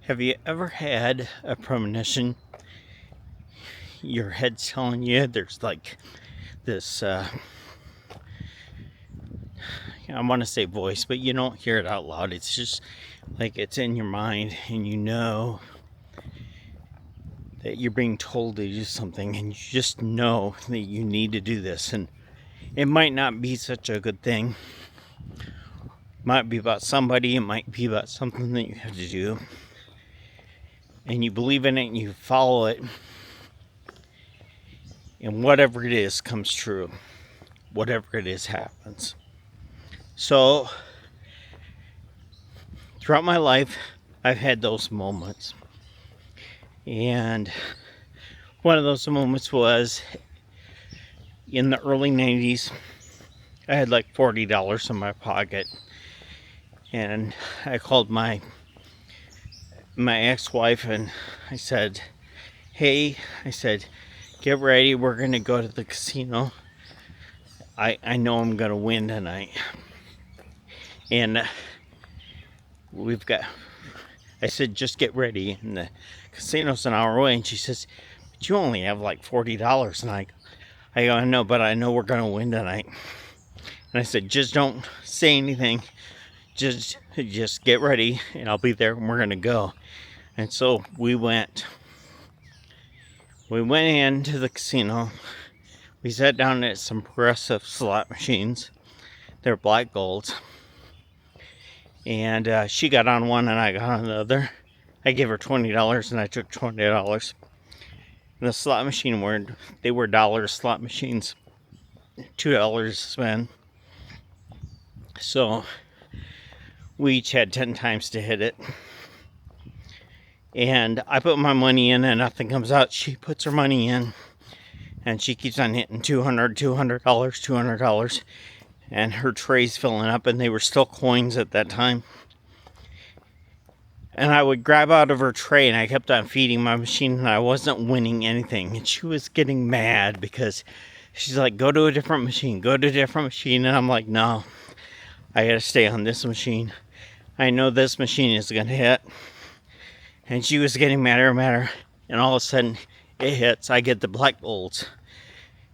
Have you ever had a premonition? Your head's telling you there's like this, I want to say voice, but you don't hear it out loud. It's just like it's in your mind, and you know that you're being told to do something, and you just know that you need to do this. And it might not be such a good thing. It might be about somebody, it might be about something that you have to do. And you believe in it and you follow it. And whatever it is comes true. Whatever it is happens. So, throughout my life, I've had those moments. And one of those moments was in the early 90s. I had like $40 in my pocket. And I called my ex-wife and I said, hey, get ready, we're going to go to the casino. I know I'm going to win tonight. And I said, just get ready. And the casino's an hour away. And she says, but you only have like $40. And I go, I know, but I know we're going to win tonight. And I said, just don't say anything. Just get ready and I'll be there and we're going to go. And so we went. We went into the casino. We sat down at some progressive slot machines. They're black golds. And she got on one and I got on the other. I gave her $20 and I took $20. And the slot machine they were dollar slot machines. $2 to spend. So we each had 10 times to hit it. And I put my money in and nothing comes out. She puts her money in. And she keeps on hitting $200. And her tray's filling up, and they were still coins at that time. And I would grab out of her tray, and I kept on feeding my machine, and I wasn't winning anything. And she was getting mad because she's like, go to a different machine. And I'm like, no, I gotta stay on this machine. I know this machine is gonna hit. And she was getting madder. And all of a sudden, it hits. I get the black golds.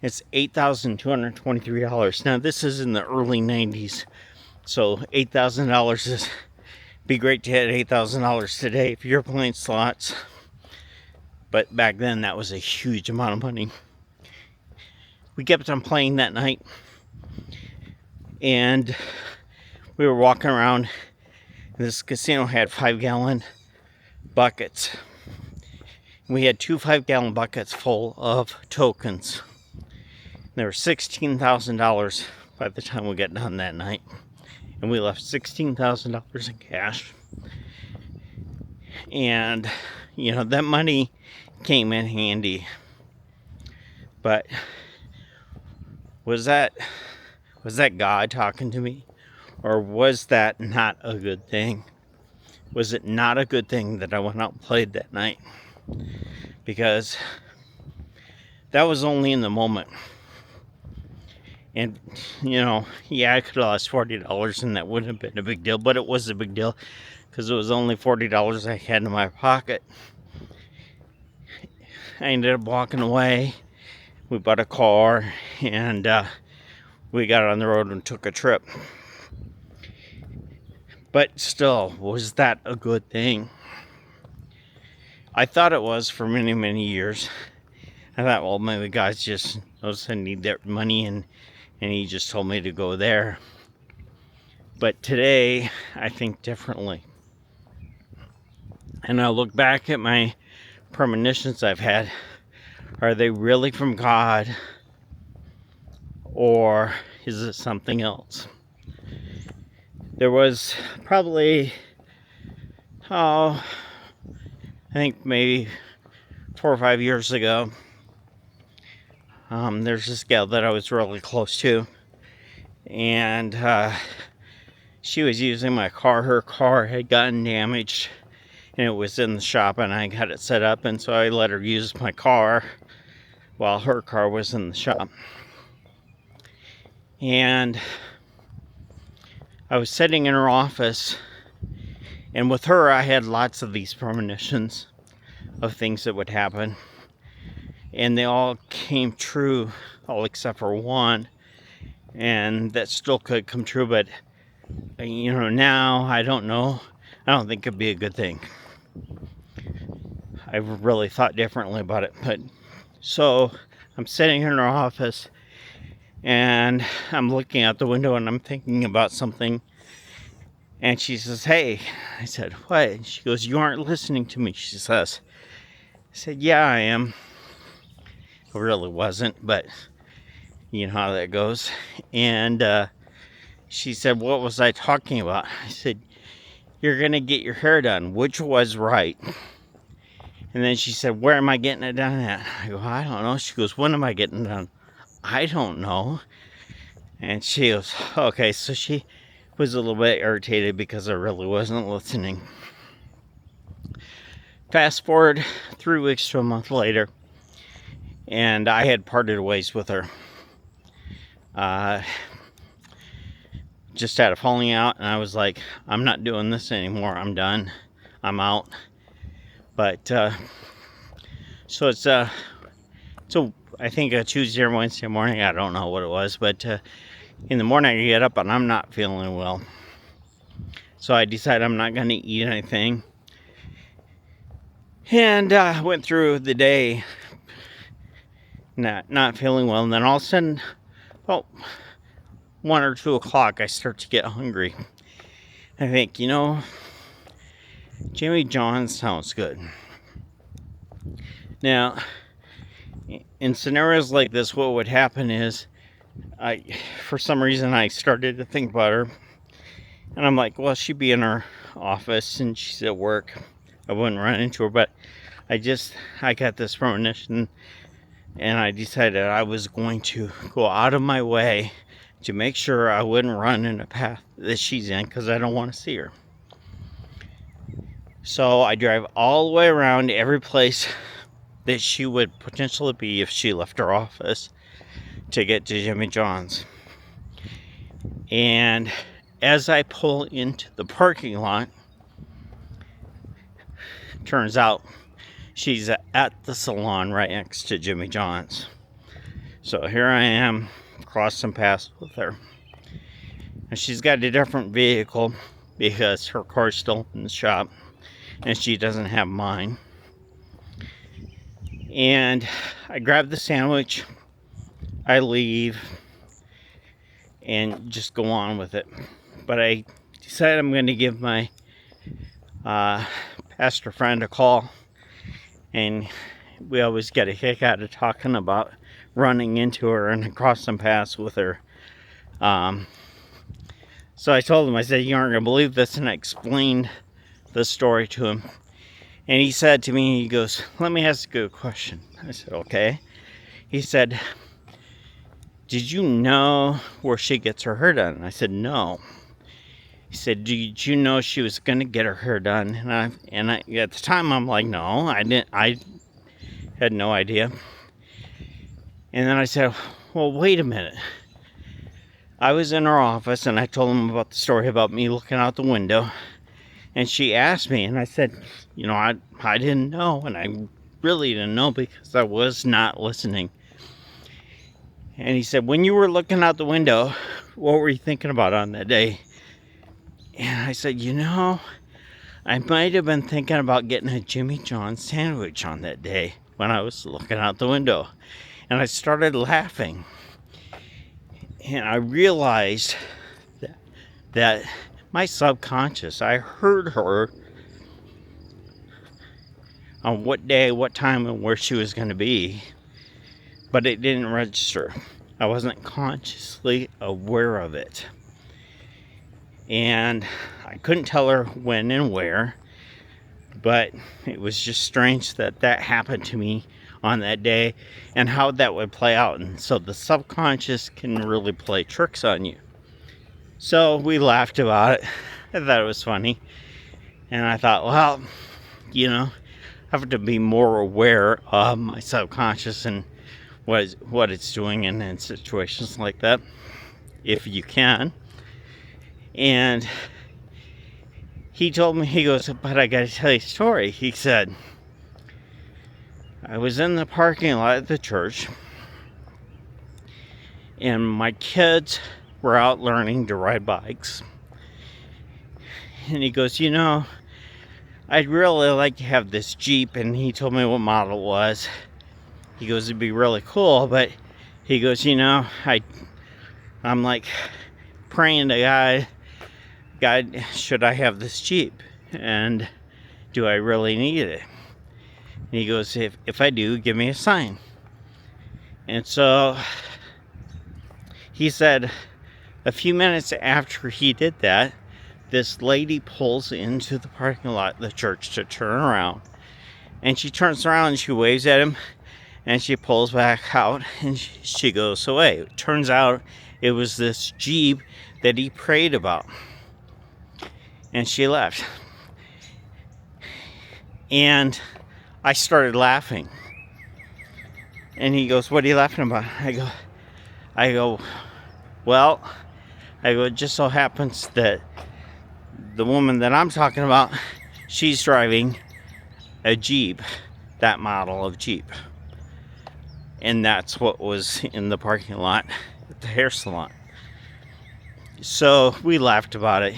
It's $8,223. Now, this is in the early 90s. So, $8,000 is be great to hit $8,000 today if you're playing slots. But back then, that was a huge amount of money. We kept on playing that night. And we were walking around. This casino had 5-gallon buckets. We had 2 5-gallon buckets full of tokens. There were $16,000 by the time we got done that night. And we left $16,000 in cash. And, that money came in handy. But was that God talking to me? Or was that not a good thing? Was it not a good thing that I went out and played that night? Because that was only in the moment. And, I could have lost $40 and that wouldn't have been a big deal. But it was a big deal because it was only $40 I had in my pocket. I ended up walking away. We bought a car and we got on the road and took a trip. But still, was that a good thing? I thought it was for many, many years. I thought, well, maybe God's just knows I need that money and he just told me to go there. But today, I think differently. And I look back at my premonitions I've had. Are they really from God? Or is it something else? There was probably, I think maybe 4 or 5 years ago, there's this gal that I was really close to, and she was using my car. Her car had gotten damaged, and it was in the shop, and I got it set up, and so I let her use my car while her car was in the shop. And I was sitting in her office, And with her, I had lots of these premonitions of things that would happen. And they all came true, all except for one. And that still could come true, but, now I don't know. I don't think it'd be a good thing. I've really thought differently about it. But so I'm sitting here in our office and I'm looking out the window and I'm thinking about something. And she says, "Hey." I said, "What?" And she goes, "You aren't listening to me," she says. I said, "Yeah, I am." I really wasn't, but you know how that goes. And she said, "What was I talking about?" I said, "You're going to get your hair done," which was right. And then she said, "Where am I getting it done at?" I go, "I don't know." She goes, "When am I getting it done?" "I don't know." And she goes, okay. So she was a little bit irritated because I really wasn't listening. Fast forward 3 weeks to a month later, and I had parted ways with her. Just had a falling out, and I was like, I'm not doing this anymore. I'm done. I'm out. But so it's I think a Tuesday or Wednesday morning. I don't know what it was, but in the morning I get up and I'm not feeling well. So I decide I'm not going to eat anything. And I went through the day not feeling well, and then all of a sudden, 1 or 2 o'clock, I start to get hungry. I think, Jimmy John's sounds good. Now, in scenarios like this, what would happen is, for some reason, I started to think about her, and I'm like, well, she'd be in her office and she's at work. I wouldn't run into her, but I got this premonition, and I decided I was going to go out of my way to make sure I wouldn't run in a path that she's in, because I don't want to see her. So I drive all the way around every place that she would potentially be if she left her office to get to Jimmy John's. And as I pull into the parking lot, turns out she's at the salon right next to Jimmy John's. So here I am, crossing paths with her. And she's got a different vehicle because her car's still in the shop and she doesn't have mine. And I grab the sandwich, I leave, and just go on with it. But I decided I'm going to give my pastor friend a call, and we always get a kick out of talking about running into her and crossing paths with her. So I told him, I said, "You aren't going to believe this," and I explained the story to him. And he said to me, he goes, "Let me ask you a question." I said, "Okay." He said, "Did you know where she gets her hair done?" I said, "No." He said, "Did you know she was going to get her hair done?" And I at the time, I'm like, "No, I didn't. I had no idea." And then I said, "Well, wait a minute." I was in her office and I told him about the story about me looking out the window. And she asked me, and I said, I didn't know, and I really didn't know because I was not listening. And he said, "When you were looking out the window, what were you thinking about on that day?" And I said, I might have been thinking about getting a Jimmy John's sandwich on that day when I was looking out the window. And I started laughing. And I realized that my subconscious, I heard her on what day, what time, and where she was going to be, but it didn't register. I wasn't consciously aware of it. And I couldn't tell her when and where, but it was just strange that happened to me on that day and how that would play out. And so the subconscious can really play tricks on you. So we laughed about it. I thought it was funny. And I thought, well, I have to be more aware of my subconscious and what it's doing in situations like that, if you can. And he told me, he goes, but I gotta tell you a story. He said, I was in the parking lot at the church, and my kids were out learning to ride bikes. And he goes, I'd really like to have this Jeep. And he told me what model it was. He goes, it'd be really cool, but he goes, I'm like praying to God, should I have this Jeep? And do I really need it? And he goes, if I do, give me a sign. And so he said, a few minutes after he did that, this lady pulls into the parking lot of the church to turn around. And she turns around and she waves at him. And she pulls back out and she goes away. It turns out it was this Jeep that he prayed about. And she left. And I started laughing. And he goes, what are you laughing about? I go, well, it just so happens that the woman that I'm talking about, she's driving a Jeep, that model of Jeep. And that's what was in the parking lot at the hair salon. So we laughed about it.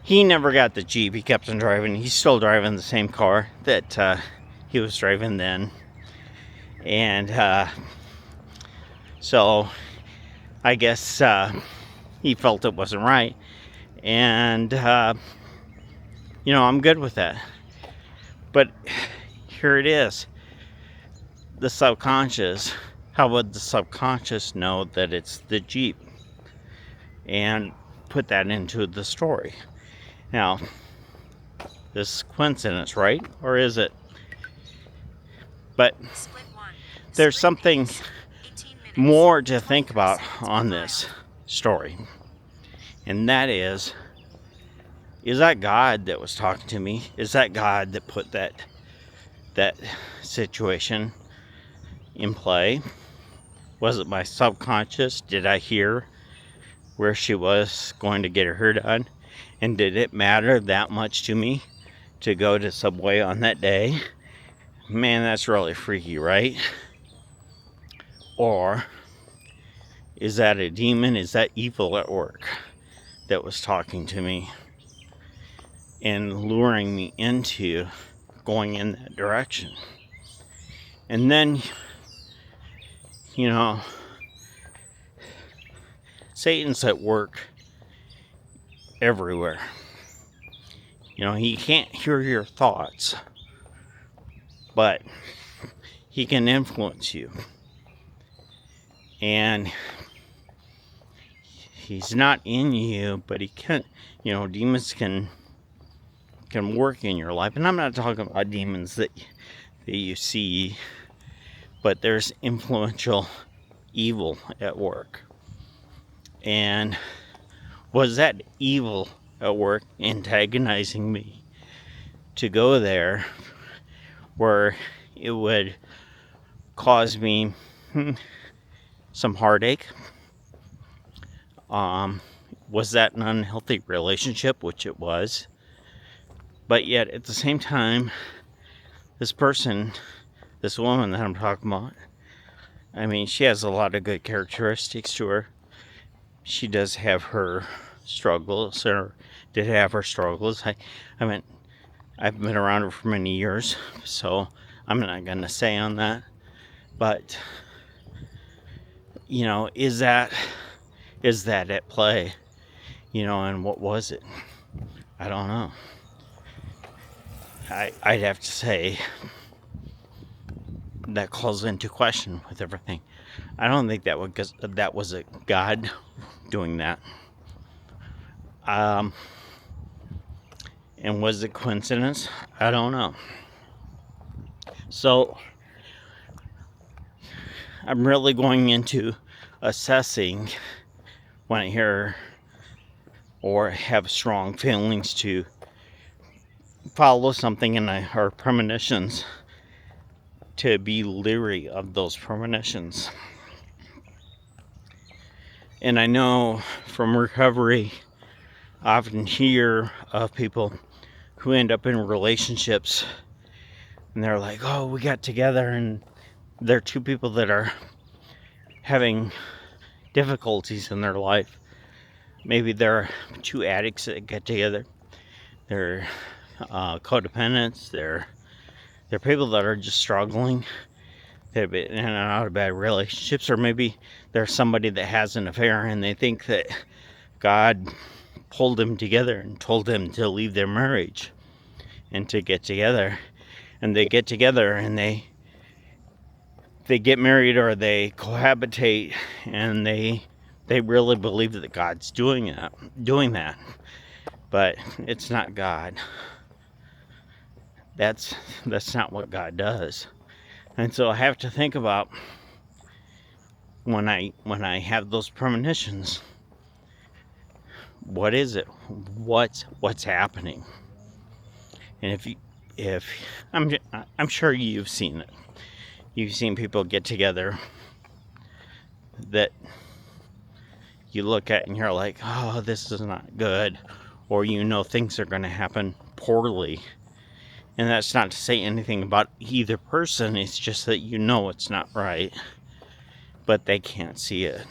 He never got the Jeep. He kept on driving. He's still driving the same car that he was driving then. And so I guess he felt it wasn't right. And, I'm good with that. But here it is. The subconscious. How would the subconscious know that it's the Jeep? And put that into the story. Now, this is coincidence, right? Or is it? But there's something more to think about on this story. And that is that God that was talking to me? Is that God that put that situation in play? Was it my subconscious? Did I hear where she was going to get her hair done? And did it matter that much to me to go to Subway on that day? Man, that's really freaky, right? Or is that a demon? Is that evil at work that was talking to me and luring me into going in that direction? And then, Satan's at work everywhere. He can't hear your thoughts, but he can influence you. And he's not in you, but he can, demons can work in your life. And I'm not talking about demons that you see, but there's influential evil at work. And was that evil at work antagonizing me to go there where it would cause me some heartache? Was that an unhealthy relationship? Which it was. But yet at the same time, this woman that I'm talking about, she has a lot of good characteristics to her. She does have her struggles, or did have her struggles. I've been around her for many years, so I'm not going to say on that. But, is that at play? And what was it? I don't know. I'd have to say that calls into question with everything. I don't think that was a God doing that. And was it coincidence? I don't know. So I'm really going into assessing when I hear or have strong feelings to follow something in our premonitions, to be leery of those premonitions. And I know from recovery, I often hear of people who end up in relationships and they're like, oh, we got together, and they're two people that are having difficulties in their life. Maybe they're two addicts that get together. They're codependents. They're people that are just struggling. They've been in and out of bad relationships, or maybe there's somebody that has an affair and they think that God pulled them together and told them to leave their marriage and to get together. And they get together and they get married, or they cohabitate, and they really believe that God's doing that. But it's not God. That's not what God does. And so I have to think about when I have those premonitions, what is it? What's happening? And if I'm sure you've seen it. You've seen people get together that you look at and you're like, oh, this is not good, or things are going to happen poorly. And that's not to say anything about either person, it's just that it's not right, but they can't see it.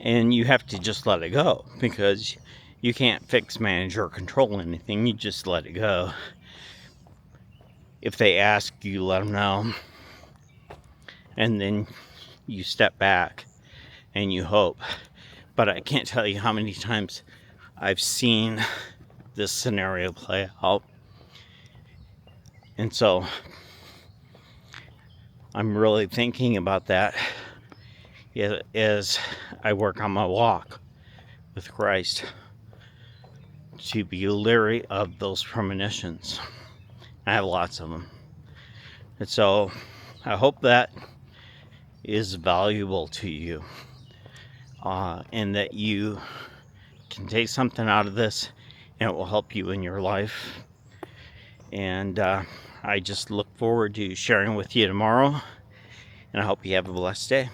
And you have to just let it go, because you can't fix, manage, or control anything. You just let it go. If they ask, you let them know. And then you step back and you hope. But I can't tell you how many times I've seen this scenario play out. And so I'm really thinking about that as I work on my walk with Christ, to be leery of those premonitions. I have lots of them. And so I hope that is valuable to you, and that you can take something out of this and it will help you in your life. And I just look forward to sharing with you tomorrow, and I hope you have a blessed day.